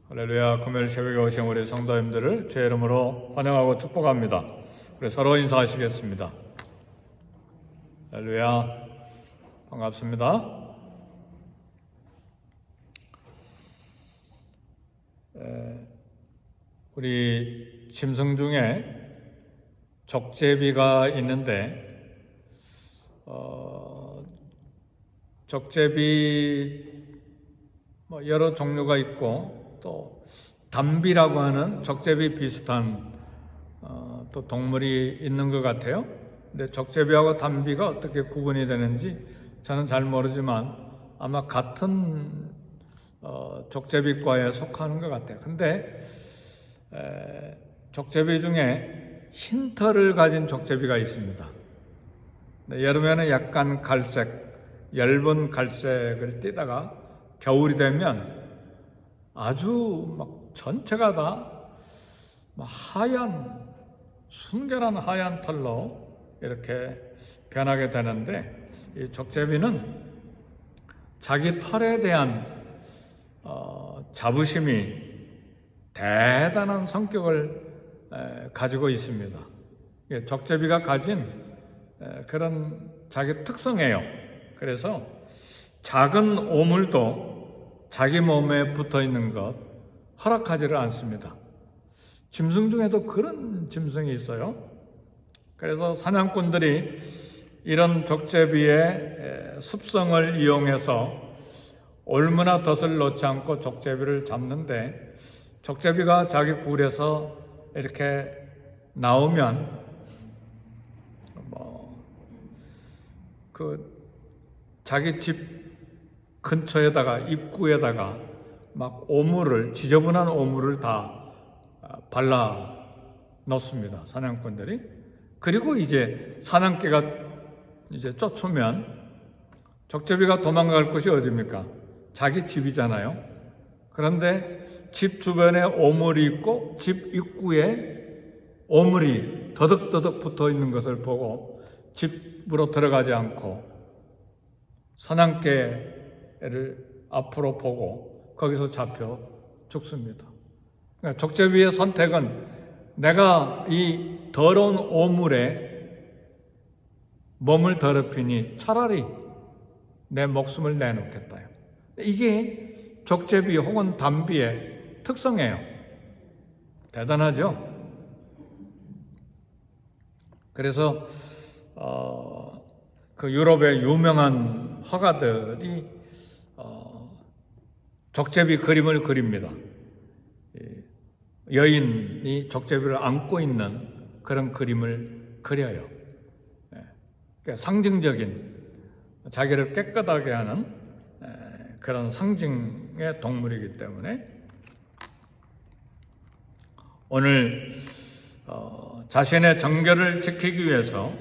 할렐루야. 금요일 새벽에 오신 우리 성도님들을 주의 이름으로 환영하고 축복합니다. 우리 서로 인사하시겠습니다. 할렐루야. 반갑습니다. 우리 짐승 중에 적제비가 있는데 적제비 여러 종류가 있고 또 담비라고 하는 적제비 비슷한 또 동물이 있는 것 같아요. 근데 적제비하고 담비가 어떻게 구분이 되는지 저는 잘 모르지만 아마 같은 적제비과에 속하는 것 같아요. 근데 적제비 중에 흰 털을 가진 적제비가 있습니다. 여름에는 약간 갈색, 엷은 갈색을 띠다가 겨울이 되면 아주 막 전체가 다 하얀, 순결한 하얀 털로 이렇게 변하게 되는데, 이 적제비는 자기 털에 대한 자부심이 대단한 성격을 가지고 있습니다. 적제비가 가진 그런 자기 특성이에요. 그래서 작은 오물도 자기 몸에 붙어 있는 것 허락하지를 않습니다. 짐승 중에도 그런 짐승이 있어요. 그래서 사냥꾼들이 이런 적제비의 습성을 이용해서 올무나 덫을 놓지 않고 적제비를 잡는데, 적제비가 자기 굴에서 이렇게 나오면 자기 집 근처에다가 입구에다가 막 오물을, 지저분한 오물을 다 발라 놓습니다, 사냥꾼들이. 그리고 이제 사냥개가 이제 쫓으면 적제비가 도망갈 곳이 어디입니까? 자기 집이잖아요. 그런데 집 주변에 오물이 있고 집 입구에 오물이 더덕더덕 붙어 있는 것을 보고 집으로 들어가지 않고 사냥개를 앞으로 보고 거기서 잡혀 죽습니다. 그러니까 적제비의 선택은 내가 이 더러운 오물에 몸을 더럽히니 차라리 내 목숨을 내놓겠다. 이게 적제비 혹은 담비의 특성이에요. 대단하죠? 그래서 그 유럽의 유명한 화가들이 적제비 그림을 그립니다. 여인이 적제비를 안고 있는 그런 그림을 그려요. 그러니까 상징적인, 자기를 깨끗하게 하는 그런 상징의 동물이기 때문에 오늘 자신의 정결을 지키기 위해서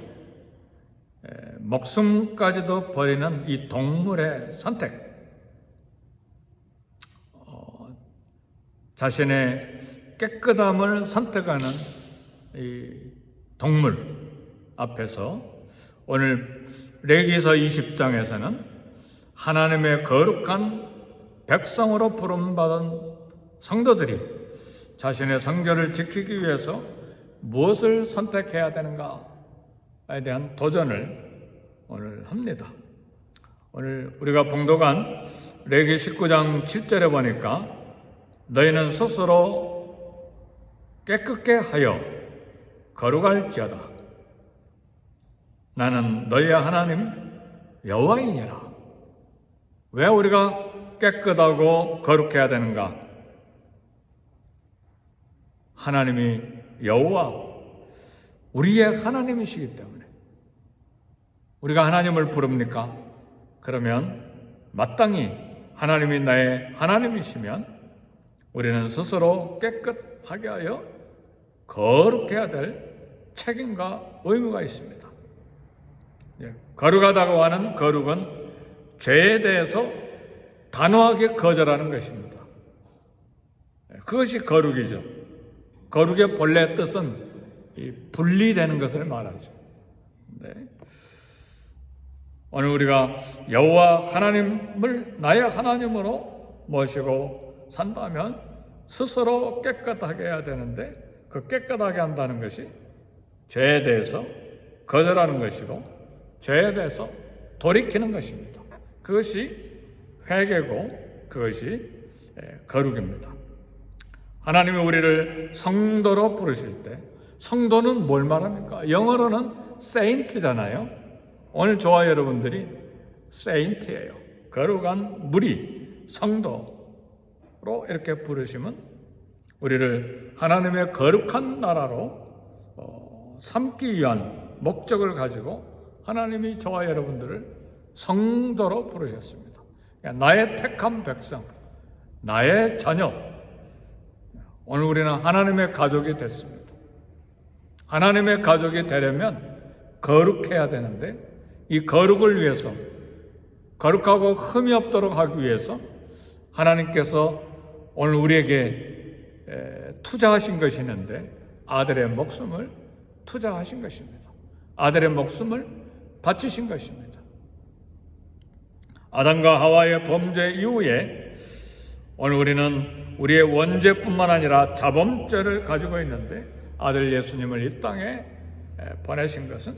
목숨까지도 버리는 이 동물의 선택, 자신의 깨끗함을 선택하는 이 동물 앞에서 오늘 레위기서 20장에서는 하나님의 거룩한 백성으로 부름받은 성도들이 자신의 성결을 지키기 위해서 무엇을 선택해야 되는가에 대한 도전을 오늘 합니다. 오늘 우리가 봉독한 레위기 19장 7절에 보니까 너희는 스스로 깨끗게 하여 거룩할지어다. 나는 너희의 하나님 여호와이니라. 왜 우리가 깨끗하고 거룩해야 되는가? 하나님이 여호와, 우리의 하나님이시기 때문에. 우리가 하나님을 부릅니까? 그러면 마땅히 하나님이 나의 하나님이시면 우리는 스스로 깨끗하게 하여 거룩해야 될 책임과 의무가 있습니다. 거룩하다고 하는 거룩은 죄에 대해서 단호하게 거절하는 것입니다. 그것이 거룩이죠. 거룩의 본래 뜻은 분리되는 것을 말하죠. 오늘 우리가 여호와 하나님을 나의 하나님으로 모시고 산다면 스스로 깨끗하게 해야 되는데 그 깨끗하게 한다는 것이 죄에 대해서 거절하는 것이고 죄에 대해서 돌이키는 것입니다. 그것이 회개고 그것이 거룩입니다. 하나님이 우리를 성도로 부르실 때 성도는 뭘 말합니까? 영어로는 saint잖아요. 오늘 저와 여러분들이 saint예요. 거룩한 무리, 성도로 이렇게 부르시면 우리를 하나님의 거룩한 나라로 삼기 위한 목적을 가지고 하나님이 저와 여러분들을 성도로 부르셨습니다. 나의 택한 백성, 나의 자녀. 오늘 우리는 하나님의 가족이 됐습니다. 하나님의 가족이 되려면 거룩해야 되는데 이 거룩을 위해서, 거룩하고 흠이 없도록 하기 위해서 하나님께서 오늘 우리에게 투자하신 것이 있는데 아들의 목숨을 투자하신 것입니다. 아들의 목숨을 바치신 것입니다. 아담과 하와의 범죄 이후에 오늘 우리는 우리의 원죄뿐만 아니라 자범죄를 가지고 있는데 아들 예수님을 이 땅에 보내신 것은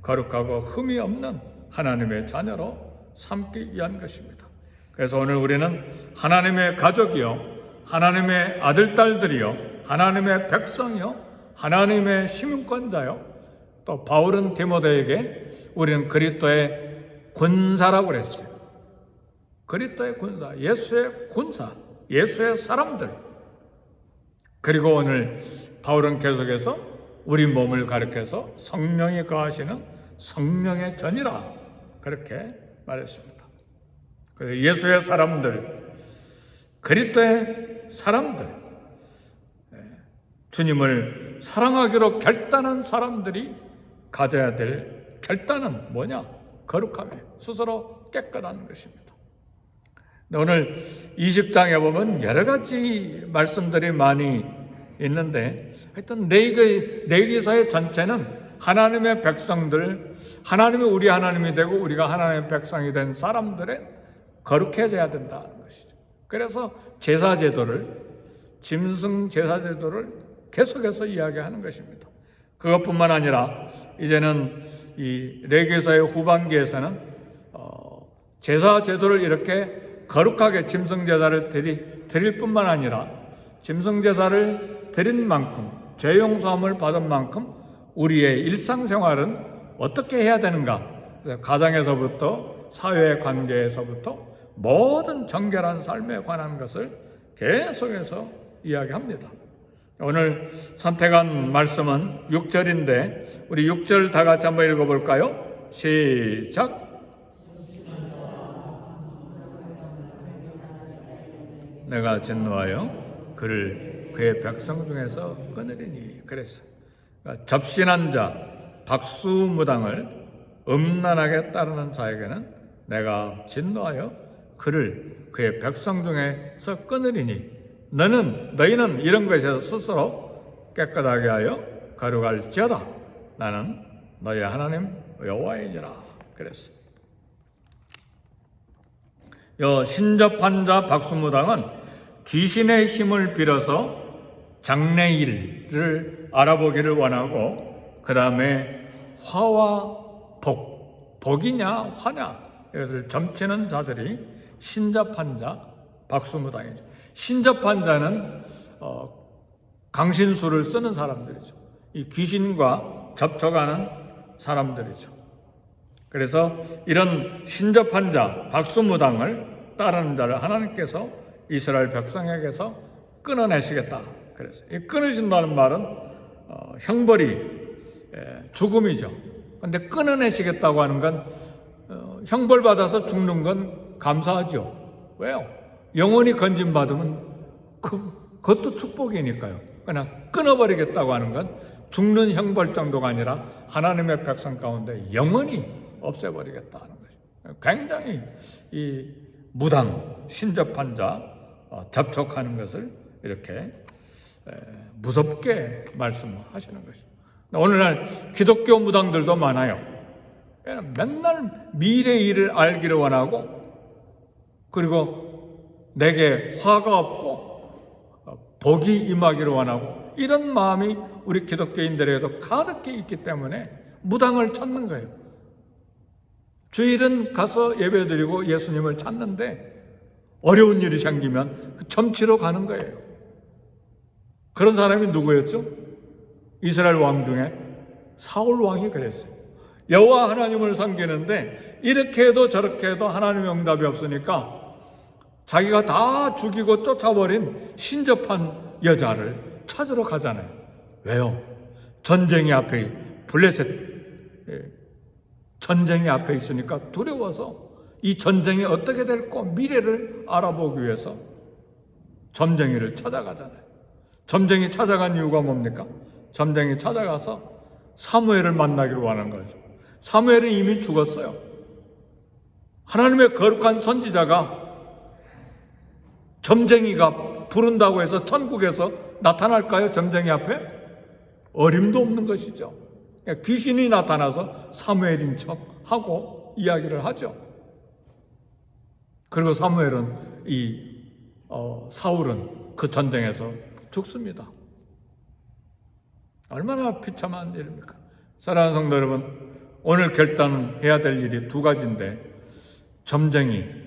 거룩하고 흠이 없는 하나님의 자녀로 삼기 위한 것입니다. 그래서 오늘 우리는 하나님의 가족이요, 하나님의 아들, 딸들이요, 하나님의 백성이요, 하나님의 시민권자요, 또 바울은 디모데에게 우리는 그리스도의 군사라고 그랬어요. 그리스도의 군사, 예수의 군사, 예수의 사람들. 그리고 오늘 바울은 계속해서 우리 몸을 가리켜서 성령이 거하시는 성령의 전이라 그렇게 말했습니다. 그래서 예수의 사람들, 그리스도의 사람들, 주님을 사랑하기로 결단한 사람들이 가져야 될 결단은 뭐냐? 거룩함에 스스로 깨끗한 것입니다. 오늘 20장에 보면 여러 가지 말씀들이 많이 있는데 하여튼 내기서의 전체는 하나님의 백성들, 하나님이 우리 하나님이 되고 우리가 하나님의 백성이 된 사람들의 거룩해져야 된다는 것이죠. 그래서 제사제도를, 짐승 제사제도를 계속해서 이야기하는 것입니다. 그것뿐만 아니라 이제는 이 레위기서의 후반기에서는 제사제도를 이렇게 거룩하게 짐승 제사를 드릴 뿐만 아니라 짐승 제사를 드린 만큼, 죄 용서함을 받은 만큼 우리의 일상생활은 어떻게 해야 되는가? 가정에서부터 사회 관계에서부터 모든 정결한 삶에 관한 것을 계속해서 이야기합니다. 오늘 선택한 말씀은 6절인데 우리 6절 다 같이 한번 읽어볼까요? 시작! 내가 진노하여 그를 그의 백성 중에서 끊으리니. 그랬어. 그러니까 접신한 자, 박수무당을 음란하게 따르는 자에게는 내가 진노하여 그를 그의 백성 중에서 끊으리니 너희는 이런 것에서 스스로 깨끗하게 하여 거룩할지어다. 나는 너희 하나님 여호와이니라. 그랬어. 신접한 자 박수무당은 귀신의 힘을 빌어서 장래일을 알아보기를 원하고 그 다음에 화와 복이냐 화냐 이것을 점치는 자들이 신접한 자 박수무당이죠. 신접한 자는 강신술을 쓰는 사람들이죠. 이 귀신과 접촉하는 사람들이죠. 그래서 이런 신접한 자, 박수무당을 따르는 자를 하나님께서 이스라엘 백성에게서 끊어내시겠다. 그래서 이 끊으신다는 말은 형벌이 죽음이죠. 그런데 끊어내시겠다고 하는 건 형벌 받아서 죽는 건 감사하죠. 왜요? 영원히 건진받으면 그것도 축복이니까요. 그냥 끊어버리겠다고 하는 건 죽는 형벌 정도가 아니라 하나님의 백성 가운데 영원히 없애버리겠다는 것이죠. 굉장히 이 무당, 신접한 자 접촉하는 것을 이렇게 무섭게 말씀하시는 것이죠. 오늘날 기독교 무당들도 많아요. 맨날 미래의 일을 알기를 원하고 그리고 내게 화가 없고 복이 임하기를 원하고 이런 마음이 우리 기독교인들에게도 가득히 있기 때문에 무당을 찾는 거예요. 주일은 가서 예배드리고 예수님을 찾는데 어려운 일이 생기면 점치러 가는 거예요. 그런 사람이 누구였죠? 이스라엘 왕 중에 사울 왕이 그랬어요. 여호와 하나님을 섬기는데 이렇게 해도 저렇게 해도 하나님의 응답이 없으니까 자기가 다 죽이고 쫓아버린 신접한 여자를 찾으러 가잖아요. 왜요? 전쟁이 앞에 블레셋 전쟁이 앞에 있으니까 두려워서 이 전쟁이 어떻게 될까 미래를 알아보기 위해서 점쟁이를 찾아가잖아요. 점쟁이 찾아간 이유가 뭡니까? 점쟁이 찾아가서 사무엘을 만나기를 원하는 거죠. 사무엘은 이미 죽었어요. 하나님의 거룩한 선지자가 점쟁이가 부른다고 해서 천국에서 나타날까요? 점쟁이 앞에? 어림도 없는 것이죠. 귀신이 나타나서 사무엘인 척하고 이야기를 하죠. 그리고 사무엘은 사울은 그 전쟁에서 죽습니다. 얼마나 비참한 일입니까? 사랑하는 성도 여러분, 오늘 결단해야 될 일이 두 가지인데, 점쟁이.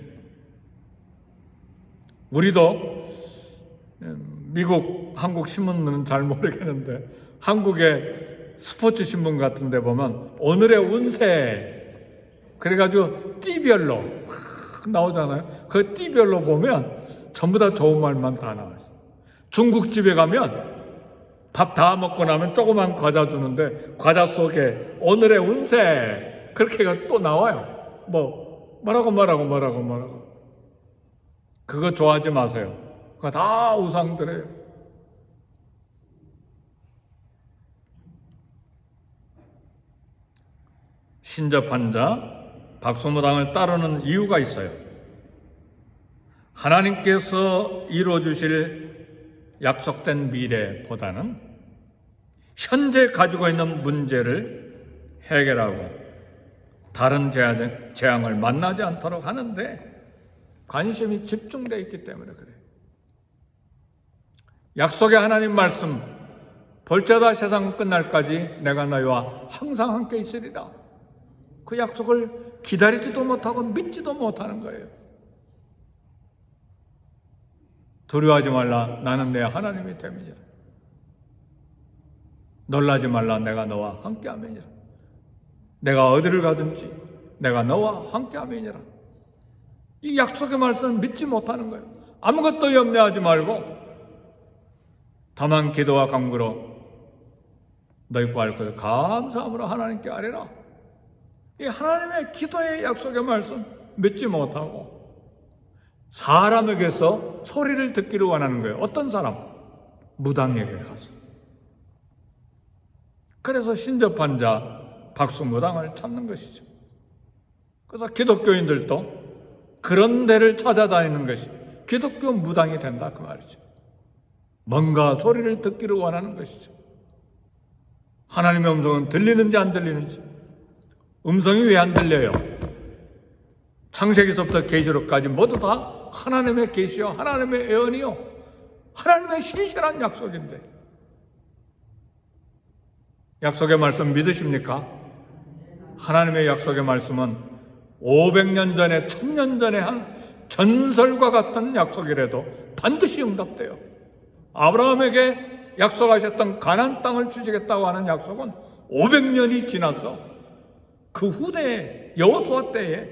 우리도 미국, 한국 신문은 잘 모르겠는데 한국의 스포츠 신문 같은 데 보면 오늘의 운세 그래가지고 띠별로 나오잖아요. 그 띠별로 보면 전부 다 좋은 말만 다 나와요. 중국집에 가면 밥 다 먹고 나면 조그만 과자 주는데 과자 속에 오늘의 운세 그렇게가 또 나와요. 뭐라고 그거 좋아하지 마세요. 그거 다 우상들이에요. 신접한 자 박수무당을 따르는 이유가 있어요. 하나님께서 이루어주실 약속된 미래보다는 현재 가지고 있는 문제를 해결하고 다른 재앙을 만나지 않도록 하는데 관심이 집중되어 있기 때문에 그래요. 약속의 하나님 말씀 볼자다 세상 끝날까지 내가 너희와 항상 함께 있으리라. 그 약속을 기다리지도 못하고 믿지도 못하는 거예요. 두려워하지 말라. 나는 내 하나님이 됨이니라. 놀라지 말라. 내가 너와 함께함이니라. 내가 어디를 가든지 내가 너와 함께함이니라. 이 약속의 말씀을 믿지 못하는 거예요. 아무것도 염려하지 말고 다만 기도와 간구로 너희 구할 것을 감사함으로 하나님께 아뢰라. 이 하나님의 기도의 약속의 말씀 믿지 못하고 사람에게서 소리를 듣기를 원하는 거예요. 어떤 사람? 무당에게 가서. 그래서 신접한 자 박수무당을 찾는 것이죠. 그래서 기독교인들도 그런 데를 찾아다니는 것이 기독교 무당이 된다 그 말이죠. 뭔가 소리를 듣기를 원하는 것이죠. 하나님의 음성은 들리는지 안 들리는지. 음성이 왜 안 들려요? 창세기서부터 계시록까지 모두 다 하나님의 계시요 하나님의 예언이요 하나님의 신실한 약속인데 약속의 말씀 믿으십니까? 하나님의 약속의 말씀은 500년 전에 1000년 전에 한 전설과 같은 약속이라도 반드시 응답돼요. 아브라함에게 약속하셨던 가나안 땅을 주시겠다고 하는 약속은 500년이 지나서 그 후대에 여호수아 때에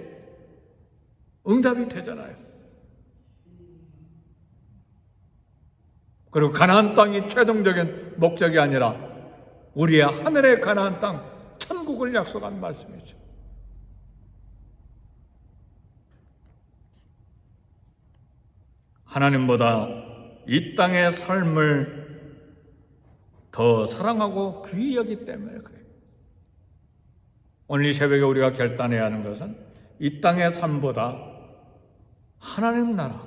응답이 되잖아요. 그리고 가나안 땅이 최종적인 목적이 아니라 우리의 하늘의 가나안 땅 천국을 약속한 말씀이죠. 하나님보다 이 땅의 삶을 더 사랑하고 귀히 여기기 때문에 그래요. 오늘 이 새벽에 우리가 결단해야 하는 것은 이 땅의 삶보다 하나님 나라,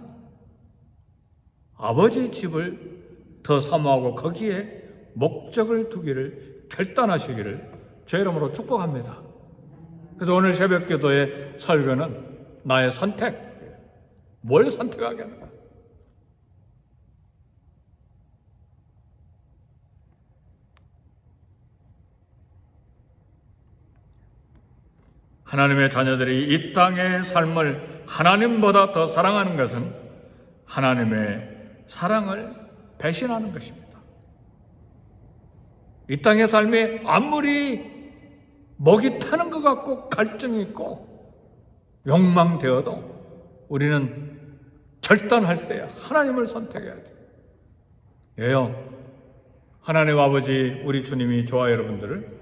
아버지의 집을 더 사모하고 거기에 목적을 두기를 결단하시기를 제 이름으로 축복합니다. 그래서 오늘 새벽 기도의 설교는 나의 선택, 뭘 선택하겠는가? 하나님의 자녀들이 이 땅의 삶을 하나님보다 더 사랑하는 것은 하나님의 사랑을 배신하는 것입니다. 이 땅의 삶이 아무리 먹이 타는 것 같고 갈증이 있고 욕망되어도 우리는 결단할 때 하나님을 선택해야 돼요. 왜요? 하나님 아버지 우리 주님이 저와 여러분들을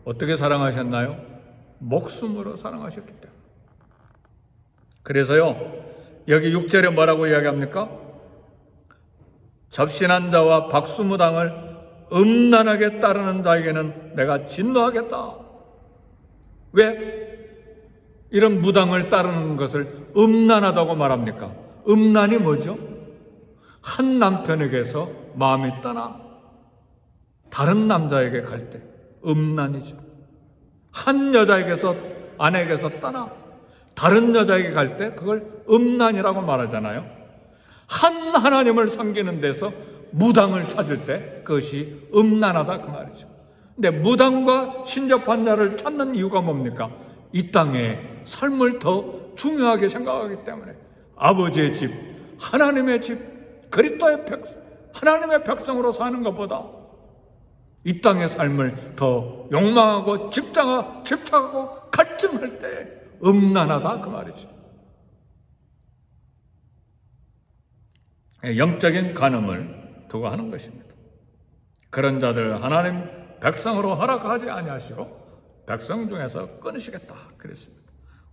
어떻게 사랑하셨나요? 목숨으로 사랑하셨기 때문에. 그래서요, 여기 6절에 뭐라고 이야기합니까? 접신한 자와 박수무당을 음란하게 따르는 자에게는 내가 진노하겠다. 왜 이런 무당을 따르는 것을 음란하다고 말합니까? 음란이 뭐죠? 한 남편에게서 마음이 떠나 다른 남자에게 갈 때 음란이죠. 한 여자에게서 아내에게서 떠나 다른 여자에게 갈 때 그걸 음란이라고 말하잖아요. 한 하나님을 섬기는 데서 무당을 찾을 때 그것이 음란하다 그 말이죠. 근데 무당과 신접한 자를 찾는 이유가 뭡니까? 이 땅의 삶을 더 중요하게 생각하기 때문에 아버지의 집, 하나님의 집, 그리스도의 하나님의 백성으로 사는 것보다 이 땅의 삶을 더 욕망하고 집착하고 갈증할 때 음란하다 그 말이죠. 영적인 간음을 두고 하는 것입니다. 그런 자들 하나님 백성으로 허락하지 아니하시고 백성 중에서 끊으시겠다 그랬습니다.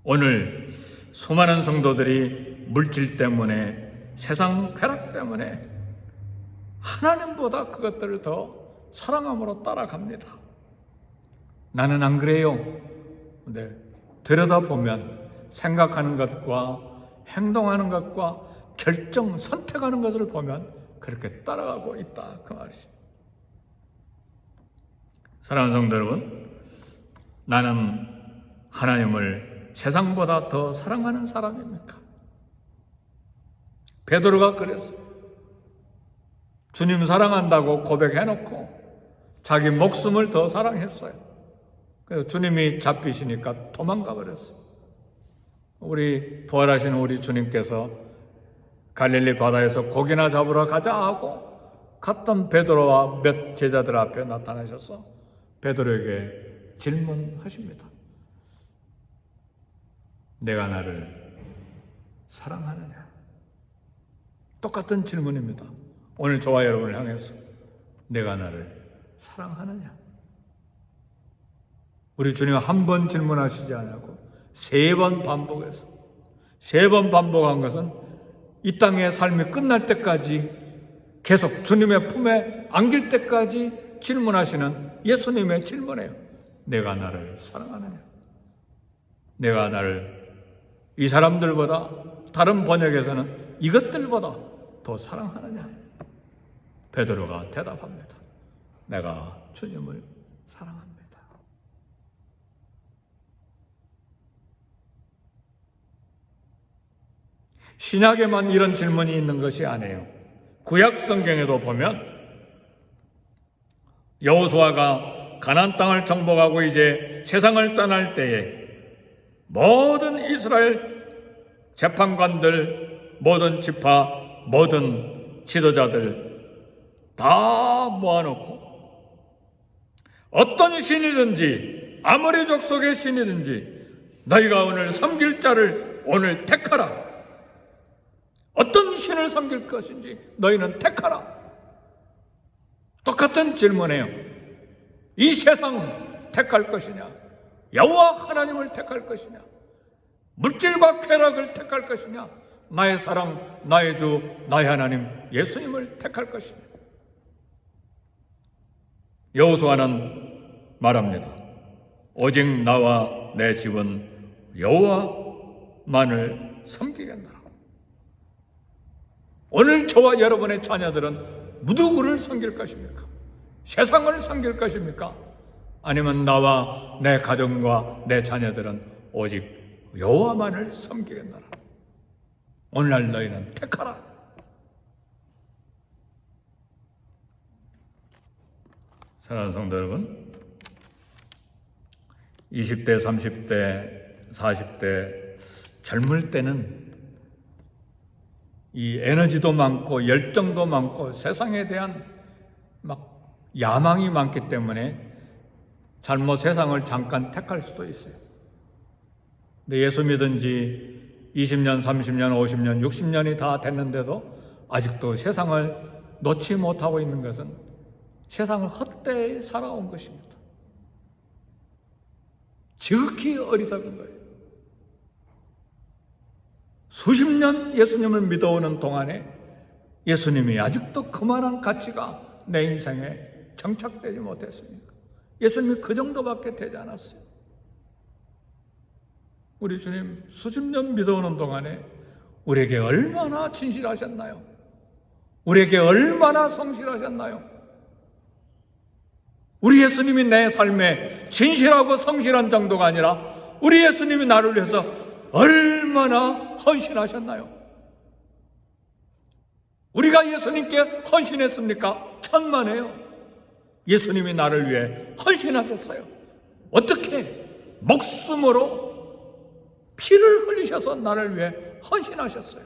오늘 수많은 성도들이 물질 때문에 세상 쾌락 때문에 하나님보다 그것들을 더 사랑함으로 따라갑니다. 나는 안 그래요. 근데 들여다보면 생각하는 것과 행동하는 것과 선택하는 것을 보면 그렇게 따라가고 있다 그 말이죠. 사랑하는 성도 여러분, 나는 하나님을 세상보다 더 사랑하는 사람입니까? 베드로가 그랬어요. 주님 사랑한다고 고백해놓고 자기 목숨을 더 사랑했어요. 그래서 주님이 잡히시니까 도망가 버렸어요. 우리 부활하신 우리 주님께서 갈릴리 바다에서 고기나 잡으러 가자 하고 갔던 베드로와 몇 제자들 앞에 나타나셔서 베드로에게 질문하십니다. 내가 나를 사랑하느냐? 똑같은 질문입니다. 오늘 저와 여러분을 향해서 내가 나를 사랑하느냐? 우리 주님 한 번 질문하시지 않고 3번 반복해서 3번 반복한 것은 이 땅의 삶이 끝날 때까지 계속 주님의 품에 안길 때까지 질문하시는 예수님의 질문이에요. 내가 나를 사랑하느냐? 내가 나를 이 사람들보다 다른 번역에서는 이것들보다 더 사랑하느냐? 베드로가 대답합니다. 내가 주님을 사랑합니다. 신약에만 이런 질문이 있는 것이 아니에요. 구약 성경에도 보면 여호수아가 가나안 땅을 정복하고 이제 세상을 떠날 때에 모든 이스라엘 재판관들, 모든 지파, 모든 지도자들 다 모아놓고 어떤 신이든지 아무리 족속의 신이든지 너희가 오늘 섬길 자를 오늘 택하라. 어떤 신을 섬길 것인지 너희는 택하라. 똑같은 질문이에요. 이 세상 택할 것이냐? 여호와 하나님을 택할 것이냐? 물질과 쾌락을 택할 것이냐? 나의 사랑, 나의 주, 나의 하나님 예수님을 택할 것이냐? 여호수아는 말합니다. 오직 나와 내 집은 여호와만을 섬기겠노라. 오늘 저와 여러분의 자녀들은 누구를 섬길 것입니까? 세상을 섬길 것입니까? 아니면 나와 내 가정과 내 자녀들은 오직 여호와만을 섬기겠노라. 오늘날 너희는 택하라. 사랑하는 성도 여러분, 20대, 30대 40대 젊을 때는 이 에너지도 많고 열정도 많고 세상에 대한 막 야망이 많기 때문에 잘못 세상을 잠깐 택할 수도 있어요. 근데 예수 믿은 지 20년, 30년, 50년, 60년이 다 됐는데도 아직도 세상을 놓지 못하고 있는 것은 세상을 헛되이 살아온 것입니다. 지극히 어리석은 거예요. 수십 년 예수님을 믿어오는 동안에 예수님이 아직도 그만한 가치가 내 인생에 정착되지 못했습니까? 예수님이 그 정도밖에 되지 않았어요. 우리 주님 수십 년 믿어오는 동안에 우리에게 얼마나 진실하셨나요? 우리에게 얼마나 성실하셨나요? 우리 예수님이 내 삶에 진실하고 성실한 정도가 아니라 우리 예수님이 나를 위해서 얼마나 헌신하셨나요? 우리가 예수님께 헌신했습니까? 천만에요. 예수님이 나를 위해 헌신하셨어요. 어떻게? 목숨으로 피를 흘리셔서 나를 위해 헌신하셨어요.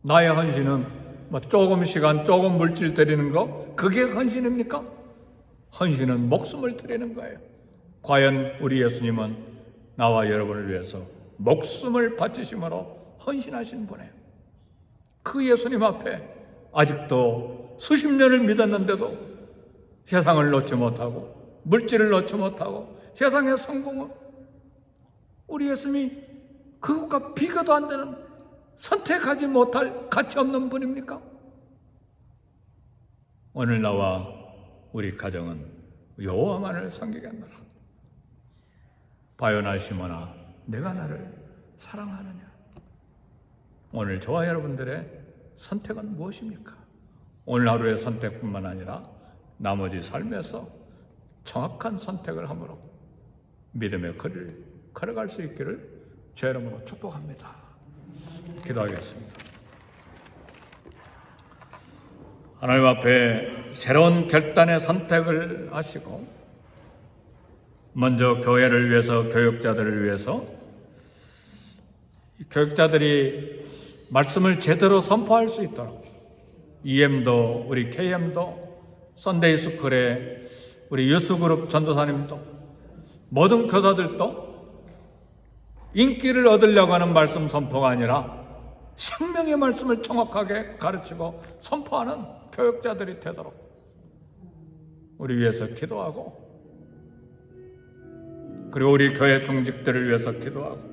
나의 헌신은 조금 시간, 조금 물질 드리는 거, 그게 헌신입니까? 헌신은 목숨을 드리는 거예요. 과연 우리 예수님은 나와 여러분을 위해서 목숨을 바치심으로 헌신하신 분이에요. 그 예수님 앞에 아직도 수십 년을 믿었는데도 세상을 놓지 못하고 물질을 놓지 못하고 세상의 성공을 우리 예수님이 그것과 비교도 안 되는 선택하지 못할 가치 없는 분입니까? 오늘 나와 우리 가정은 여호와만을 섬기겠노라. 바요나 시모나 내가 나를 사랑하느냐? 오늘 저와 여러분들의 선택은 무엇입니까? 오늘 하루의 선택뿐만 아니라 나머지 삶에서 정확한 선택을 함으로 믿음의 거리를 걸어갈 수 있기를 주 이름으로 축복합니다. 기도하겠습니다. 하나님 앞에 새로운 결단의 선택을 하시고 먼저 교회를 위해서, 교육자들을 위해서 교육자들이 말씀을 제대로 선포할 수 있도록 EM도 우리 KM도 썬데이 스쿨의 우리 유스그룹 전도사님도 모든 교사들도 인기를 얻으려고 하는 말씀 선포가 아니라 생명의 말씀을 정확하게 가르치고 선포하는 교육자들이 되도록 우리 위해서 기도하고, 그리고 우리 교회 중직들을 위해서 기도하고,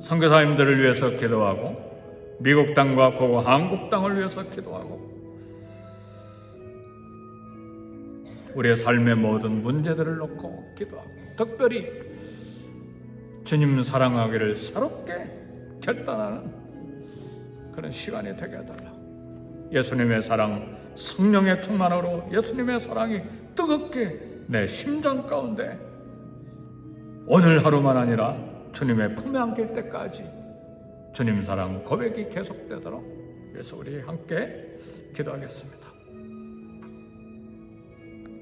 선교사님들을 위해서 기도하고, 미국 땅과 고고 한국 땅을 위해서 기도하고, 우리의 삶의 모든 문제들을 놓고 기도하고, 특별히 주님 사랑하기를 새롭게 결단하는 그런 시간이 되게 해달라. 예수님의 사랑, 성령의 충만으로 예수님의 사랑이 뜨겁게 내 심장 가운데 오늘 하루만 아니라 주님의 품에 안길 때까지 주님 사랑 고백이 계속되도록, 그래서 우리 함께 기도하겠습니다.